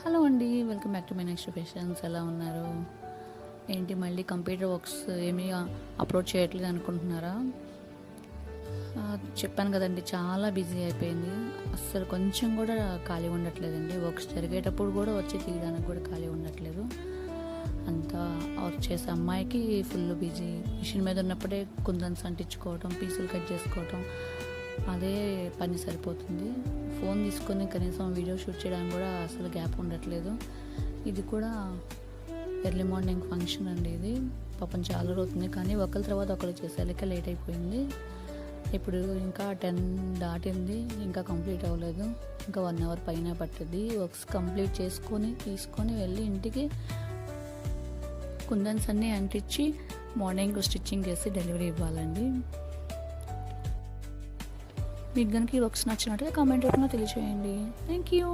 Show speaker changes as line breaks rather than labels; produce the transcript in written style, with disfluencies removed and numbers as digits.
Hello అండి, welcome back to my next questions. ఎలా ఉన్నారు? ఏంటి మళ్ళీ కంప్యూటర్ వర్క్స్ ఏమీ అప్లోడ్ చేయట్లేదు అనుకుంటున్నారా? చెప్పాను కదండి, చాలా బిజీ అయిపోయింది. అస్సలు కొంచెం కూడా ఖాళీ ఉండట్లేదండి. వర్క్స్ జరిగేటప్పుడు కూడా వచ్చి తీయడానికి కూడా ఖాళీ ఉండట్లేదు. అంతా వర్క్ చేసే అమ్మాయికి ఫుల్ బిజీ. మిషన్ మీద ఉన్నప్పుడే కుందన్స్ అంటించుకోవటం, పీసులు కట్ చేసుకోవటం, అదే పని సరిపోతుంది. ఫోన్ తీసుకొని కనీసం వీడియో షూట్ చేయడానికి కూడా అసలు గ్యాప్ ఉండట్లేదు. ఇది కూడా ఎర్లీ మార్నింగ్ ఫంక్షన్ అండి. ఇది పాపం చాలా రోజు అవుతుంది, కానీ ఒకరి తర్వాత ఒకరు చేసేలకే లేట్ అయిపోయింది. ఇప్పుడు ఇంకా 10 దాటింది, ఇంకా కంప్లీట్ అవ్వలేదు. ఇంకా 1 అవర్ పైన పట్టుద్ది. వర్క్స్ కంప్లీట్ తీసుకొని వెళ్ళి ఇంటికి కుందన్స్ అన్నీ అంటించి మార్నింగ్ స్టిచ్చింగ్ చేసి డెలివరీ ఇవ్వాలండి. మీకు కనుక ఈ వర్క్స్ నచ్చినట్లయితే కామెంట్ రూపంలో తెలియజేయండి. Thank you.